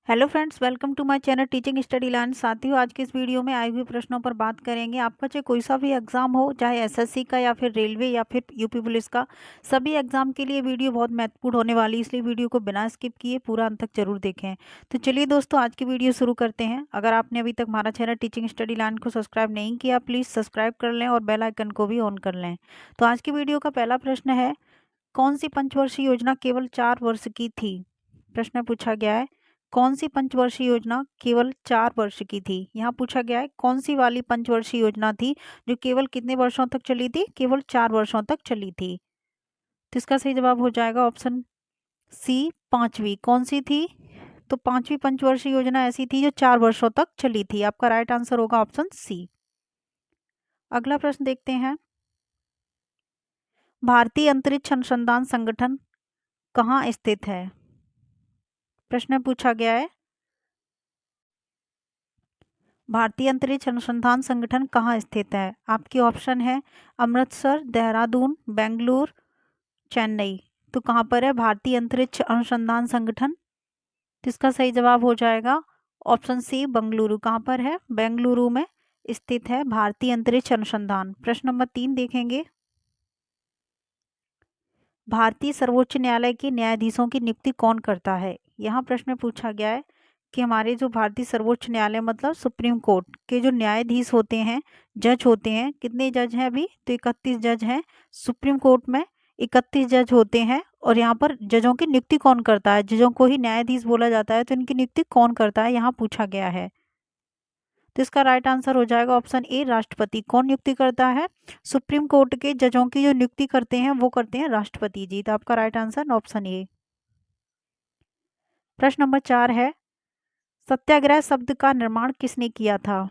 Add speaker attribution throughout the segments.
Speaker 1: Hello friends, welcome to my channel teaching study learn. साथियों, आज के इस वीडियो में आए हुए प्रश्नों पर बात करेंगे। आपका चाहे कोई सा भी एग्जाम हो, चाहे एसएससी का या फिर रेलवे या फिर यूपी पुलिस का, सभी एग्जाम के लिए वीडियो बहुत महत्वपूर्ण होने वाली है, इसलिए वीडियो को बिना स्किप किए पूरा अंत तक जरूर देखें। तो चलिए दोस्तों, आज की वीडियो शुरू करते हैं। अगर आपने अभी तक हमारा चैनल टीचिंग स्टडी लर्न को सब्सक्राइब नहीं किया, प्लीज़ सब्सक्राइब कर लें और बेल आइकन को भी ऑन कर लें। तो आज की वीडियो का पहला प्रश्न है, कौन सी पंचवर्षीय योजना केवल 4 वर्ष की थी? प्रश्न पूछा गया है, कौन सी पंचवर्षीय योजना केवल 4 वर्ष की थी? यहाँ पूछा गया है कौन सी वाली पंचवर्षीय योजना थी जो केवल कितने वर्षों तक चली थी? केवल 4 वर्षों तक चली थी। तो इसका सही जवाब हो जाएगा ऑप्शन सी, पांचवी। कौन सी थी? तो पांचवी पंचवर्षीय योजना ऐसी थी जो 4 वर्षों तक चली थी। आपका राइट आंसर होगा ऑप्शन सी। अगला प्रश्न देखते हैं, भारतीय अंतरिक्ष अनुसंधान संगठन कहाँ स्थित है? प्रश्न पूछा गया है, भारतीय अंतरिक्ष अनुसंधान संगठन कहाँ स्थित है? आपके ऑप्शन है अमृतसर, देहरादून, बेंगलुरु, चेन्नई। तो कहाँ पर है भारतीय अंतरिक्ष अनुसंधान संगठन? तो इसका सही जवाब हो जाएगा ऑप्शन सी, बेंगलुरु। कहाँ पर है? बेंगलुरु में स्थित है भारतीय अंतरिक्ष अनुसंधान। प्रश्न नंबर 3 देखेंगे, भारतीय सर्वोच्च न्यायालय के न्यायाधीशों की नियुक्ति कौन करता है? यहाँ प्रश्न पूछा गया है कि हमारे जो भारतीय सर्वोच्च न्यायालय मतलब सुप्रीम कोर्ट के जो न्यायाधीश होते हैं, जज होते हैं, कितने जज हैं अभी? तो 31 जज हैं सुप्रीम कोर्ट में। 31 जज होते हैं और यहाँ पर जजों की नियुक्ति कौन करता है? जजों को ही न्यायाधीश बोला जाता है, तो इनकी नियुक्ति कौन करता है, यहाँ पूछा गया है। तो इसका राइट आंसर हो जाएगा ऑप्शन ए, राष्ट्रपति। कौन नियुक्ति करता है? सुप्रीम कोर्ट के जजों की जो नियुक्ति करते हैं वो करते हैं राष्ट्रपति जी। तो आपका राइट आंसर ऑप्शन ए। प्रश्न नंबर 4 है, सत्याग्रह शब्द का निर्माण किसने किया था?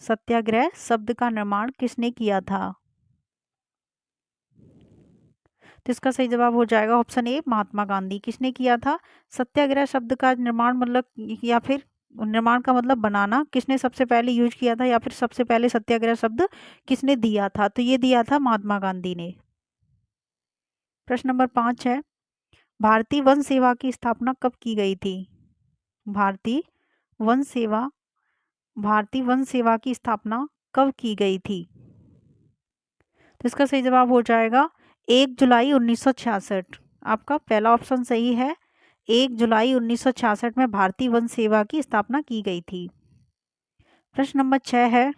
Speaker 1: सत्याग्रह शब्द का निर्माण किसने किया था? तो इसका सही जवाब हो जाएगा ऑप्शन ए, महात्मा गांधी। किसने किया था? सत्याग्रह शब्द का निर्माण मतलब या फिर निर्माण का मतलब बनाना, किसने सबसे पहले यूज किया था या फिर सबसे पहले सत्याग्रह शब्द किसने दिया था? तो ये दिया था महात्मा गांधी ने। प्रश्न नंबर 5 है, भारतीय वन सेवा की स्थापना कब की गई थी? भारतीय वन सेवा भारतीय वन सेवा की स्थापना कब की गई थी? तो इसका सही जवाब हो जाएगा 1 जुलाई 1966। आपका पहला ऑप्शन सही है, 1 जुलाई 1966 में भारतीय वन सेवा की स्थापना की गई थी। प्रश्न नंबर 6 है,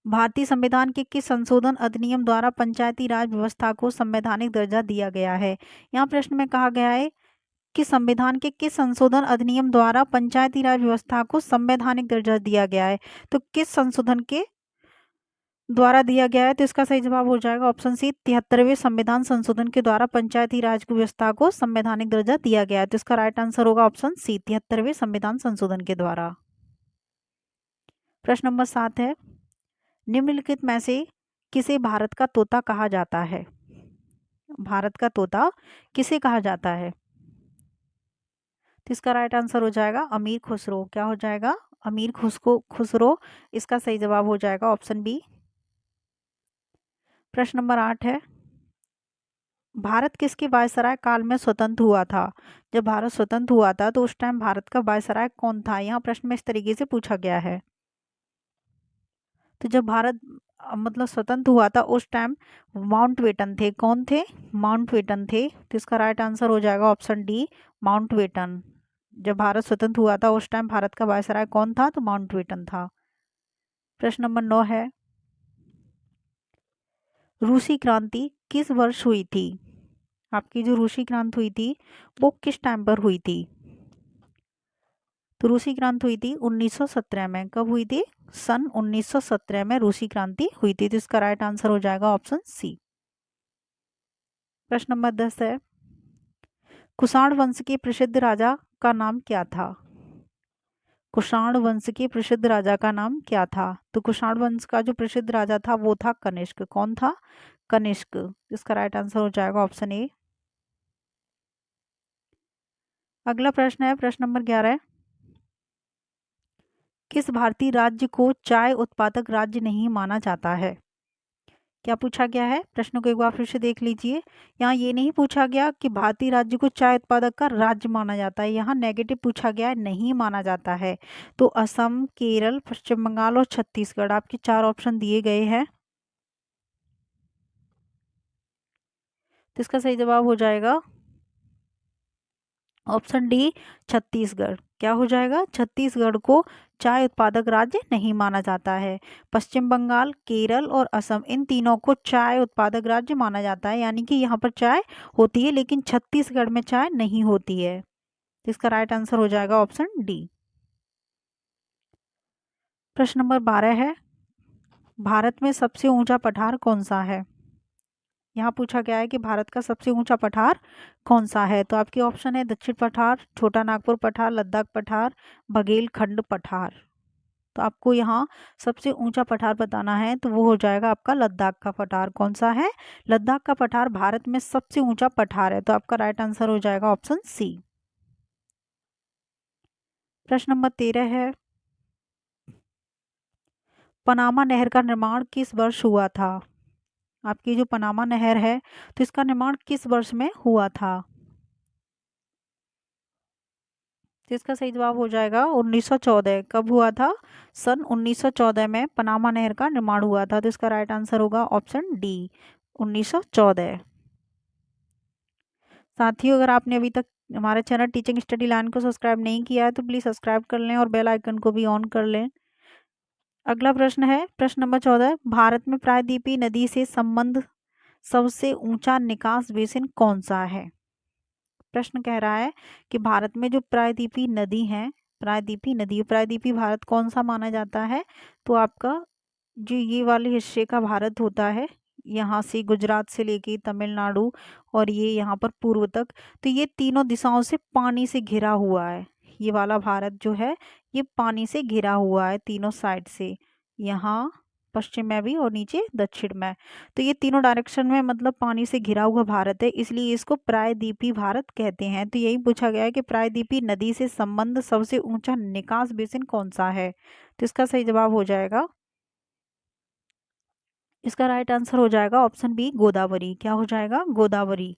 Speaker 1: भारतीय संविधान के किस संशोधन अधिनियम द्वारा पंचायती राज व्यवस्था को संवैधानिक दर्जा दिया गया है? यहाँ प्रश्न में कहा गया है कि संविधान के किस संशोधन अधिनियम द्वारा पंचायती राज व्यवस्था को संवैधानिक दर्जा दिया गया है? तो किस संशोधन के द्वारा दिया गया है? तो इसका सही जवाब हो जाएगा ऑप्शन सी, 73वें संविधान संशोधन के द्वारा पंचायती राज की व्यवस्था को संवैधानिक दर्जा दिया गया है। तो इसका राइट आंसर होगा ऑप्शन सी, 73वें संविधान संशोधन के द्वारा। प्रश्न नंबर 7 है, निम्नलिखित में से किसे भारत का तोता कहा जाता है? भारत का तोता किसे कहा जाता है? तो इसका राइट आंसर हो जाएगा अमीर खुसरो। क्या हो जाएगा? अमीर खुसरो। इसका सही जवाब हो जाएगा ऑप्शन बी। प्रश्न नंबर 8 है, भारत किसके वायसराय काल में स्वतंत्र हुआ था? जब भारत स्वतंत्र हुआ था तो उस टाइम भारत का वायसराय कौन था? यहाँ प्रश्न में इस तरीके से पूछा गया है। तो जब भारत मतलब स्वतंत्र हुआ था उस टाइम माउंटबेटन थे। कौन थे? माउंटबेटन थे। तो इसका राइट आंसर हो जाएगा ऑप्शन डी, माउंटबेटन। जब भारत स्वतंत्र हुआ था उस टाइम भारत का वायसराय कौन था? तो माउंटबेटन था। प्रश्न नंबर 9 है, रूसी क्रांति किस वर्ष हुई थी? आपकी जो रूसी क्रांति हुई थी वो किस टाइम पर हुई थी? तो रूसी क्रांति हुई थी 1917 में। कब हुई थी? सन 1917 में रूसी क्रांति हुई थी। तो इसका राइट आंसर हो जाएगा ऑप्शन सी। प्रश्न नंबर 10 है, कुषाण वंश के प्रसिद्ध राजा का नाम क्या था? कुषाण वंश के प्रसिद्ध राजा का नाम क्या था? तो कुषाण वंश का जो प्रसिद्ध राजा था वो था कनिष्क। कौन था? कनिष्क। इसका राइट आंसर हो जाएगा ऑप्शन ए। अगला प्रश्न है, प्रश्न नंबर 11, किस भारतीय राज्य को चाय उत्पादक राज्य नहीं माना जाता है? क्या पूछा गया है, प्रश्न को एक बार फिर से देख लीजिए। यहाँ ये नहीं पूछा गया कि भारतीय राज्य को चाय उत्पादक का राज्य माना जाता है, यहाँ नेगेटिव पूछा गया है, नहीं माना जाता है। तो असम, केरल, पश्चिम बंगाल और छत्तीसगढ़ आपके 4 ऑप्शन दिए गए हैं। तो इसका सही जवाब हो जाएगा ऑप्शन डी, छत्तीसगढ़। क्या हो जाएगा, छत्तीसगढ़ को चाय उत्पादक राज्य नहीं माना जाता है। पश्चिम बंगाल, केरल और असम, इन तीनों को चाय उत्पादक राज्य माना जाता है, यानी कि यहाँ पर चाय होती है लेकिन छत्तीसगढ़ में चाय नहीं होती है। तो इसका राइट आंसर हो जाएगा ऑप्शन डी। प्रश्न नंबर 12 है, भारत में सबसे ऊंचा पठार कौन सा है। यहाँ पूछा गया है कि भारत का सबसे ऊंचा पठार कौन सा है। तो आपके ऑप्शन है दक्षिण पठार, छोटा नागपुर पठार, लद्दाख पठार, बघेलखंड पठार। तो आपको यहाँ सबसे ऊंचा पठार बताना है, तो वो हो जाएगा आपका लद्दाख का पठार। कौन सा है, लद्दाख का पठार भारत में सबसे ऊंचा पठार है। तो आपका राइट आंसर हो जाएगा ऑप्शन सी। प्रश्न नंबर 13 है, पनामा नहर का निर्माण किस वर्ष हुआ था। आपकी जो पनामा नहर है, तो इसका निर्माण किस वर्ष में हुआ था। तो इसका सही जवाब हो जाएगा 1914। कब हुआ था, सन 1914 में पनामा नहर का निर्माण हुआ था। तो इसका राइट आंसर होगा ऑप्शन डी, 1914। साथियों, अगर आपने अभी तक हमारे चैनल टीचिंग स्टडी लाइन को सब्सक्राइब नहीं किया है तो प्लीज़ सब्सक्राइब कर लें और बेल आइकन को भी ऑन कर लें। अगला प्रश्न है, प्रश्न नंबर 14, भारत में प्रायद्वीपीय नदी से संबंध सबसे ऊंचा निकास बेसिन कौन सा है। प्रश्न कह रहा है कि भारत में जो प्रायद्वीपीय नदी है, प्रायद्वीपीय भारत कौन सा माना जाता है। तो आपका जो ये वाले हिस्से का भारत होता है, यहाँ से गुजरात से लेके तमिलनाडु और ये यहाँ पर पूर्व तक, तो ये तीनों दिशाओं से पानी से घिरा हुआ है। ये वाला भारत जो है ये पानी से घिरा हुआ है तीनों साइड से, यहाँ पश्चिम में भी और नीचे दक्षिण में। तो ये तीनों डायरेक्शन में मतलब पानी से घिरा हुआ भारत है, इसलिए इसको प्रायद्वीपीय भारत कहते हैं। तो यही पूछा गया है कि प्रायद्वीपीय नदी से संबंध सबसे ऊंचा निकास बेसिन कौन सा है। तो इसका सही जवाब हो जाएगा, इसका राइट आंसर हो जाएगा ऑप्शन बी, गोदावरी। क्या हो जाएगा, गोदावरी।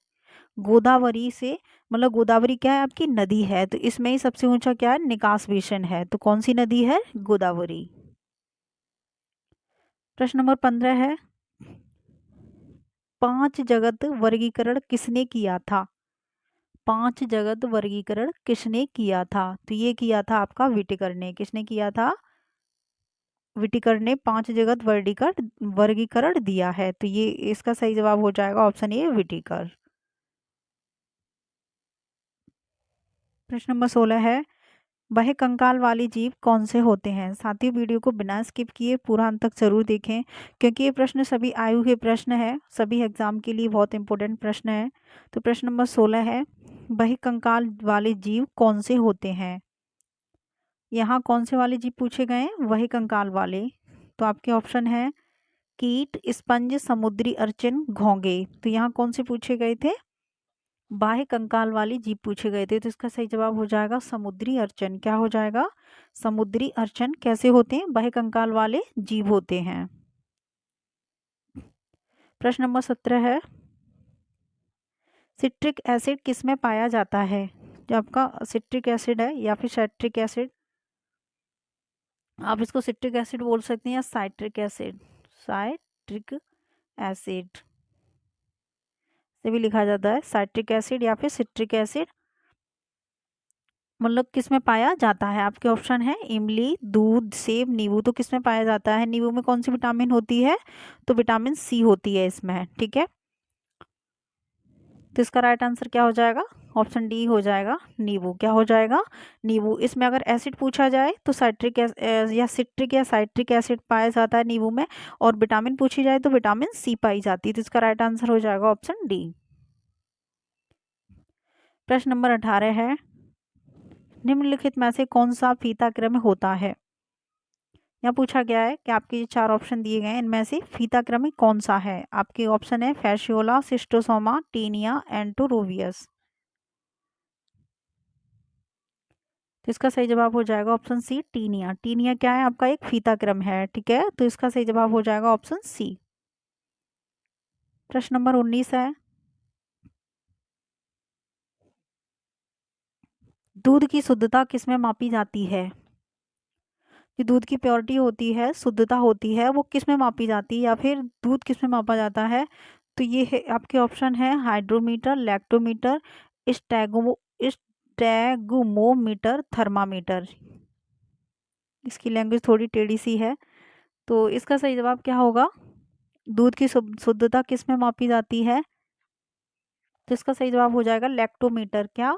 Speaker 1: गोदावरी से मतलब गोदावरी क्या है, आपकी नदी है, तो इसमें ही सबसे ऊंचा क्या है, निकास बेसिन है। तो कौन सी नदी है, गोदावरी। प्रश्न नंबर 15 है, 5 जगत वर्गीकरण किसने किया था। 5 जगत वर्गीकरण किसने किया था। तो ये किया था आपका विटिकर ने। किसने किया था, विटिकर ने 5 जगत वर्गीकरण दिया है। तो ये इसका सही जवाब हो जाएगा ऑप्शन ए, विटिकर। प्रश्न नंबर 16 है, वह कंकाल वाले जीव कौन से होते हैं। साथियों, वीडियो को बिना स्किप किए पूरा अंत तक जरूर देखें, क्योंकि ये प्रश्न सभी आयु के प्रश्न है, सभी एग्जाम के लिए बहुत इंपॉर्टेंट प्रश्न है। तो प्रश्न नंबर 16 है, वह कंकाल वाले जीव कौन से होते हैं। यहाँ कौन से वाले जीव पूछे गए हैं, वही कंकाल वाले। तो आपके ऑप्शन है कीट, स्पंज, समुद्री अर्चिन, घोंगे। तो यहाँ कौन से पूछे गए थे, बाह्य कंकाल वाले जीव पूछे गए थे। तो इसका सही जवाब हो जाएगा समुद्री अर्चन। क्या हो जाएगा, समुद्री अर्चन कैसे होते हैं, बाह्य कंकाल वाले जीव होते हैं। प्रश्न नंबर 17 है, सिट्रिक एसिड किस में पाया जाता है। जो आपका सिट्रिक एसिड है या फिर साइट्रिक एसिड, आप इसको सिट्रिक एसिड बोल सकते हैं या साइट्रिक एसिड, साइट्रिक एसिड से भी लिखा जाता है, साइट्रिक एसिड या फिर सिट्रिक एसिड। मतलब किस में पाया जाता है, आपके ऑप्शन है इमली, दूध, सेब, नींबू। तो किस में पाया जाता है, नींबू में कौन सी विटामिन होती है, तो विटामिन सी होती है इसमें। ठीक है, तो इसका राइट आंसर क्या हो जाएगा, ऑप्शन डी हो जाएगा, नींबू। क्या हो जाएगा, नींबू। इसमें अगर एसिड पूछा जाए तो साइट्रिक या सिट्रिक या साइट्रिक एसिड पाया जाता है नींबू में, और विटामिन पूछी जाए तो विटामिन सी पाई जाती है। तो इसका राइट आंसर हो जाएगा ऑप्शन डी। प्रश्न नंबर 18 है, निम्नलिखित में से कौन सा फीता क्रम होता है। यहाँ पूछा गया है कि आपके ये 4 ऑप्शन दिए गए हैं, इनमें से फीता क्रमिक कौन सा है। आपके ऑप्शन है फैसियोला, सिस्टोसोमा, टीनिया, एंटोरोवियस। तो इसका सही जवाब हो जाएगा ऑप्शन सी, टीनिया। टीनिया क्या है, आपका एक फीता क्रम है। ठीक है, तो इसका सही जवाब हो जाएगा ऑप्शन सी। प्रश्न नंबर 19 है, दूध की शुद्धता किसमें मापी जाती है? जो दूध की प्योरिटी होती है, शुद्धता होती है, वो किस में मापी जाती है या फिर दूध किस में मापा जाता है? तो ये है आपके ऑप्शन है हाइड्रोमीटर, लैक्टोमीटर, स्टैगोमोमीटर, थर्मामीटर। इसकी लैंग्वेज थोड़ी टेढ़ी सी है, तो इसका सही जवाब क्या होगा? दूध की शुद्धता किस में मापी जाती है? तो इसका सही जवाब हो जाएगा लैक्टोमीटर। क्या?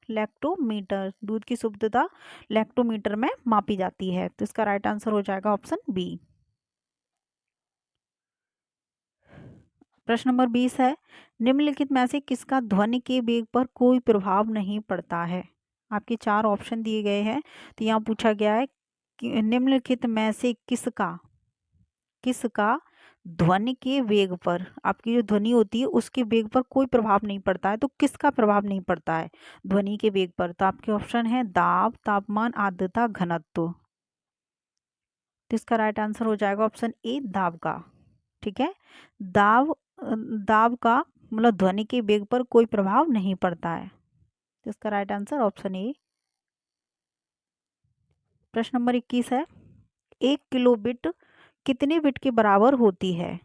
Speaker 1: लैक्टोमीटर। दूध की शुद्धता लैक्टोमीटर में मापी जाती है, तो इसका राइट आंसर हो जाएगा ऑप्शन बी। प्रश्न नंबर 20 है, निम्नलिखित में से किसका ध्वनि के वेग पर कोई प्रभाव नहीं पड़ता है? आपके चार ऑप्शन दिए गए हैं, तो यहाँ पूछा गया है कि निम्नलिखित में से किसका किसका ध्वनि के वेग पर, आपकी जो ध्वनि होती है उसके वेग पर कोई प्रभाव नहीं पड़ता है, तो किसका प्रभाव नहीं पड़ता है ध्वनि के वेग पर? तो आपके ऑप्शन है दाब, तापमान, आर्द्रता, घनत्व। तो इसका राइट आंसर हो जाएगा ऑप्शन ए, दाब का। ठीक है, दाब दाब का मतलब ध्वनि के वेग पर कोई प्रभाव नहीं पड़ता है, तो इसका राइट आंसर ऑप्शन ए। प्रश्न नंबर 21 है, 1 किलोबिट कितने बिट के बराबर होती है?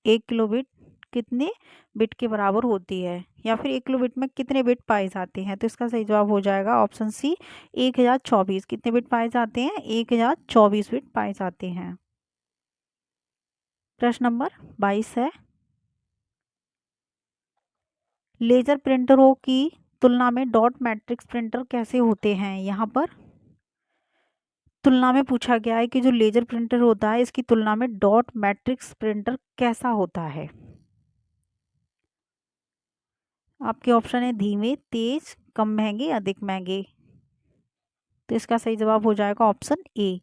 Speaker 1: 1 किलोबिट कितने बिट के बराबर होती है, या फिर 1 किलोबिट में कितने बिट पाए जाते हैं? तो इसका सही जवाब हो जाएगा ऑप्शन सी, 1024। कितने बिट पाए जाते हैं? 1024 बिट पाए जाते हैं। प्रश्न नंबर 22 है, लेजर प्रिंटरों की तुलना में डॉट मैट्रिक्स प्रिंटर कैसे होते हैं? यहाँ पर तुलना में पूछा गया है कि जो लेजर प्रिंटर होता है इसकी तुलना में डॉट मैट्रिक्स प्रिंटर कैसा होता है? आपके ऑप्शन है धीमे, तेज, कम महंगे, अधिक महंगे। तो इसका सही जवाब हो जाएगा ऑप्शन ए।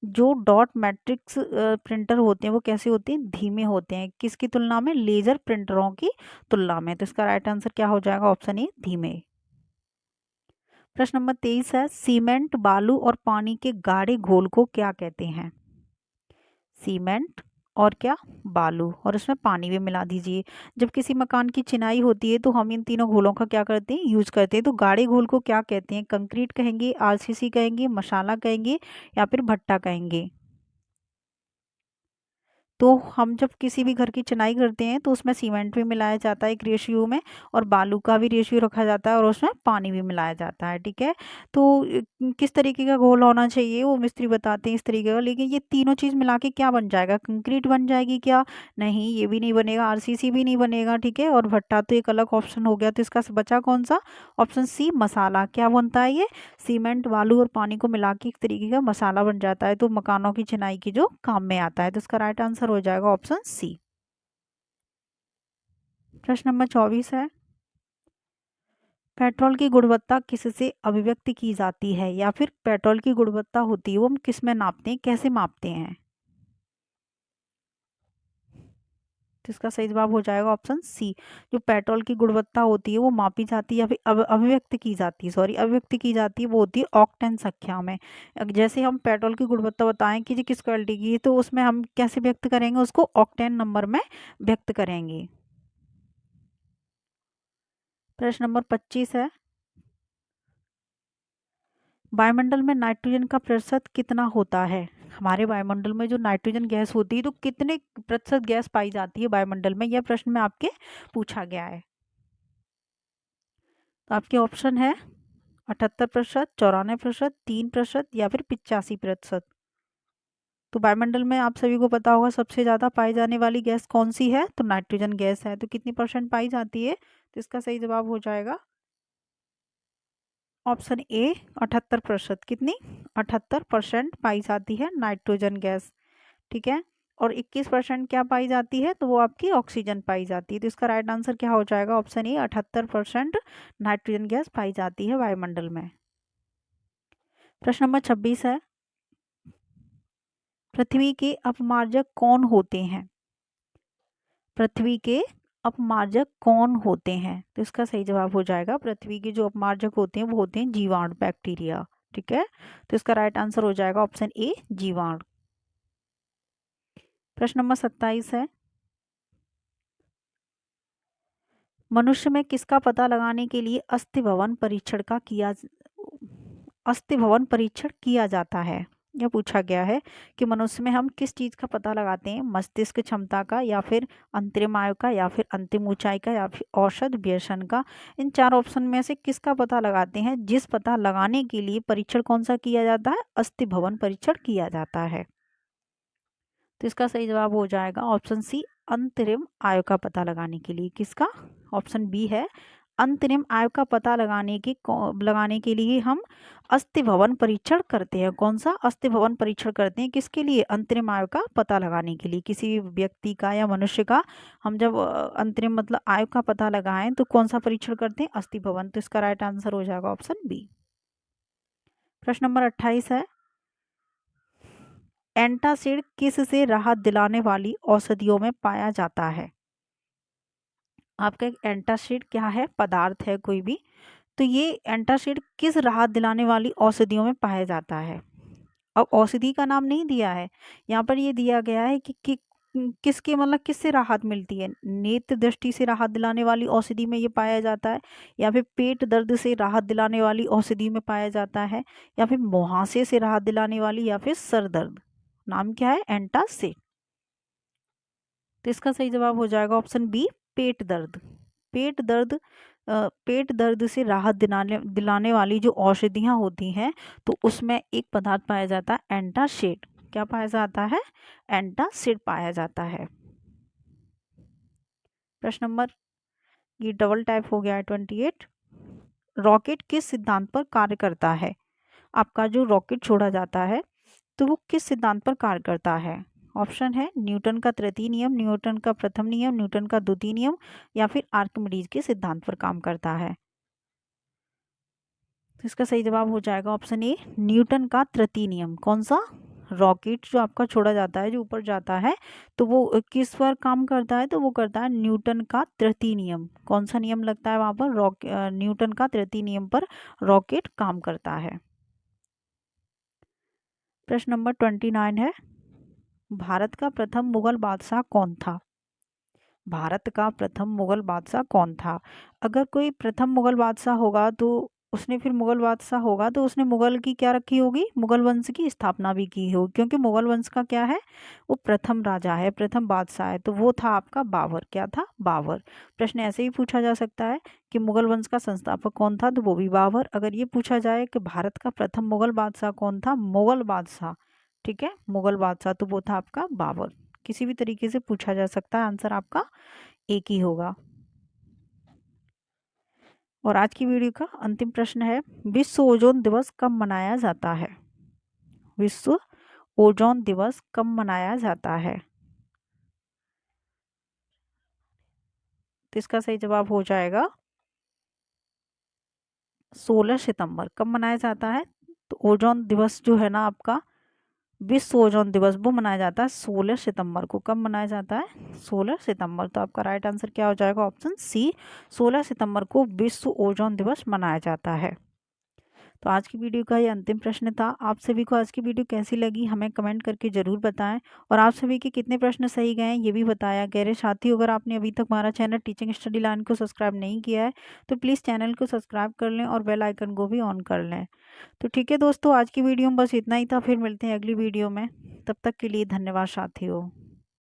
Speaker 1: जो डॉट मैट्रिक्स प्रिंटर होते हैं वो कैसे होते हैं? धीमे होते हैं। किसकी तुलना में? लेजर प्रिंटरों की तुलना में। तो इसका राइट आंसर क्या हो जाएगा? ऑप्शन ए, धीमे। प्रश्न नंबर 23 है, सीमेंट, बालू और पानी के गाढ़े घोल को क्या कहते हैं? सीमेंट और क्या? बालू, और इसमें पानी भी मिला दीजिए। जब किसी मकान की चिनाई होती है तो हम इन तीनों घोलों का क्या करते हैं? यूज करते हैं। तो गाढ़े घोल को क्या कहते हैं? कंक्रीट कहेंगे, आरसीसी कहेंगे, मसाला कहेंगे, या फिर भट्टा कहेंगे? तो हम जब किसी भी घर की चिनाई करते हैं तो उसमें सीमेंट भी मिलाया जाता है एक रेशियो में, और बालू का भी रेशियो रखा जाता है, और उसमें पानी भी मिलाया जाता है। ठीक है, तो किस तरीके का घोल होना चाहिए वो मिस्त्री बताते हैं इस तरीके का, लेकिन ये तीनों चीज़ मिला के क्या बन जाएगा? कंक्रीट बन जाएगी क्या? नहीं, ये भी नहीं बनेगा, आरसीसी भी नहीं बनेगा। ठीक है, और भट्टा तो एक अलग ऑप्शन हो गया, तो इसका बचा कौन सा? ऑप्शन सी, मसाला। क्या बनता है ये? सीमेंट, बालू और पानी को मिला के एक तरीके का मसाला बन जाता है, तो मकानों की चिनाई की जो काम में आता है। तो इसका राइट आंसर हो जाएगा ऑप्शन सी। प्रश्न नंबर 24 है, पेट्रोल की गुणवत्ता किससे अभिव्यक्त की जाती है, या फिर पेट्रोल की गुणवत्ता होती है वो हम किस में नापते हैं, कैसे मापते हैं? तो इसका सही जवाब हो जाएगा ऑप्शन सी। जो पेट्रोल की गुणवत्ता होती है वो मापी जाती है या फिर अभिव्यक्त की जाती है, सॉरी, अभिव्यक्त की जाती है, वो होती है ऑक्टेन संख्या में। जैसे हम पेट्रोल की गुणवत्ता बताएं कि जी किस क्वालिटी की है, तो उसमें हम कैसे व्यक्त करेंगे? उसको ऑक्टेन नंबर में व्यक्त करेंगे। प्रश्न नंबर 25 है, वायुमंडल में नाइट्रोजन का प्रतिशत कितना होता है? हमारे वायुमंडल में जो नाइट्रोजन गैस होती है तो कितने प्रतिशत गैस पाई जाती है वायुमंडल में? यह प्रश्न में आपके पूछा गया है। तो आपके ऑप्शन है 78%, 94%, 3%, या फिर 85%। तो वायुमंडल में आप सभी को पता होगा सबसे ज़्यादा पाई जाने वाली गैस कौन सी है? तो नाइट्रोजन गैस है। तो कितनी परसेंट पाई जाती है? तो इसका सही जवाब हो जाएगा ऑप्शन ए, 78%। कितनी? 78% पाई जाती है नाइट्रोजन गैस। ठीक है, और 21% क्या पाई जाती है? तो वो आपकी ऑक्सीजन पाई जाती है। तो इसका राइट आंसर क्या हो जाएगा? ऑप्शन ए, 78% नाइट्रोजन गैस पाई जाती है वायुमंडल में। प्रश्न नंबर 26 है, पृथ्वी के अपमार्जक कौन होते हैं? पृथ्वी के अपमार्जक कौन होते हैं? तो इसका सही जवाब हो जाएगा, पृथ्वी के जो अपमार्जक होते हैं वो होते हैं जीवाणु, बैक्टीरिया। ठीक है, तो इसका राइट आंसर हो जाएगा ऑप्शन ए, जीवाणु। प्रश्न नंबर 27 है, मनुष्य में किसका पता लगाने के लिए अस्थि भवन परीक्षण किया जाता है। यह पूछा गया है कि मनुष्य में हम किस चीज का पता लगाते हैं, मस्तिष्क क्षमता का, या फिर अंतरिम आयु का, या फिर अंतिम ऊंचाई का, या फिर औसत व्यसन का। इन चार ऑप्शन में से किसका पता लगाते हैं, जिस पता लगाने के लिए परीक्षण कौन सा किया जाता है, अस्थि भवन परीक्षण किया जाता है। तो इसका सही जवाब हो जाएगा ऑप्शन सी, अंतरिम आयु का पता लगाने के लिए। किसका? ऑप्शन बी है, अंतरिम आयु का पता लगाने के लिए हम अस्थि भवन परीक्षण करते हैं। कौन सा अस्थि भवन परीक्षण करते हैं? किसके लिए? अंतरिम आयु का पता लगाने के लिए, किसी भी व्यक्ति का या मनुष्य का। हम जब अंतरिम मतलब आयु का पता लगाएं तो कौन सा परीक्षण करते हैं? अस्थि भवन। तो इसका राइट आंसर हो जाएगा ऑप्शन बी। प्रश्न नंबर 28 है, एंटासिड किस से राहत दिलाने वाली औषधियों में पाया जाता है? आपका एक एंटासिड क्या है? पदार्थ है कोई भी। तो ये एंटासिड किस राहत दिलाने वाली औषधियों में पाया जाता है? अब औषधि का नाम नहीं दिया है यहाँ पर, ये दिया गया है कि किसके मतलब किससे राहत मिलती है। नेत्र दृष्टि से राहत दिलाने वाली औषधि में ये पाया जाता है, या फिर पेट दर्द से राहत दिलाने वाली औषधि में पाया जाता है, या फिर मुहासे से राहत दिलाने वाली, या फिर सर दर्द। नाम क्या है? एंटासिड। तो इसका सही जवाब हो जाएगा ऑप्शन बी, पेट दर्द। पेट दर्द पेट दर्द से राहत दिलाने वाली जो औषधियाँ होती हैं, तो उसमें एक पदार्थ पाया जाता है एंटासिड। क्या पाया जाता है? एंटासिड पाया जाता है। प्रश्न नंबर, ये डबल टाइप हो गया है 28। रॉकेट किस सिद्धांत पर कार्य करता है? आपका जो रॉकेट छोड़ा जाता है तो वो किस सिद्धांत पर कार्य करता है? ऑप्शन है न्यूटन का तृतीय नियम, न्यूटन का प्रथम नियम, न्यूटन का द्वितीय नियम, या फिर आर्किमिडीज के सिद्धांत पर काम करता है। तो इसका सही जवाब हो जाएगा ऑप्शन ए, न्यूटन का तृतीय नियम। कौन सा? रॉकेट जो आपका छोड़ा जाता है, जो ऊपर जाता है, तो वो किस पर काम करता है? तो वो करता है न्यूटन का तृतीय नियम। कौन सा नियम लगता है वहां पर? न्यूटन का तृतीय नियम पर रॉकेट काम करता है। प्रश्न नंबर 29 है, भारत का प्रथम मुगल बादशाह कौन था? भारत का प्रथम मुगल बादशाह कौन था? अगर कोई प्रथम मुगल बादशाह होगा तो उसने मुगल की क्या रखी होगी? मुगल वंश की स्थापना भी की होगी, क्योंकि मुगल वंश का क्या है? वो प्रथम राजा है, प्रथम बादशाह है। तो वो था आपका बाबर। क्या था? बाबर। प्रश्न ऐसे ही पूछा जा सकता है कि मुगल वंश का संस्थापक कौन था? तो वो भी बाबर। अगर ये पूछा जाए कि भारत का प्रथम मुगल बादशाह कौन था? मुगल बादशाह, ठीक है, मुगल बादशाह, तो वो था आपका बाबर। किसी भी तरीके से पूछा जा सकता है, आंसर आपका एक ही होगा। और आज की वीडियो का अंतिम प्रश्न है, विश्व ओजोन दिवस कब मनाया जाता है? विश्व ओजोन दिवस कब मनाया जाता है? तो इसका सही जवाब हो जाएगा 16 सितंबर। कब मनाया जाता है? तो ओजोन दिवस जो है ना आपका, विश्व ओजोन दिवस, वो मनाया जाता है 16 सितंबर को। कब मनाया जाता है? 16 सितंबर। तो आपका राइट आंसर क्या हो जाएगा? ऑप्शन सी, 16 सितंबर को विश्व ओजोन दिवस मनाया जाता है। तो आज की वीडियो का ये अंतिम प्रश्न था। आप सभी को आज की वीडियो कैसी लगी हमें कमेंट करके ज़रूर बताएं, और आप सभी के कितने प्रश्न सही गए हैं ये भी बताया करें। साथ ही अगर आपने अभी तक हमारा चैनल टीचिंग स्टडी लाइन को सब्सक्राइब नहीं किया है तो प्लीज़ चैनल को सब्सक्राइब कर लें और बेल आइकन को भी ऑन कर लें। तो ठीक है दोस्तों, आज की वीडियो में बस इतना ही था। फिर मिलते हैं अगली वीडियो में। तब तक के लिए धन्यवाद साथियों।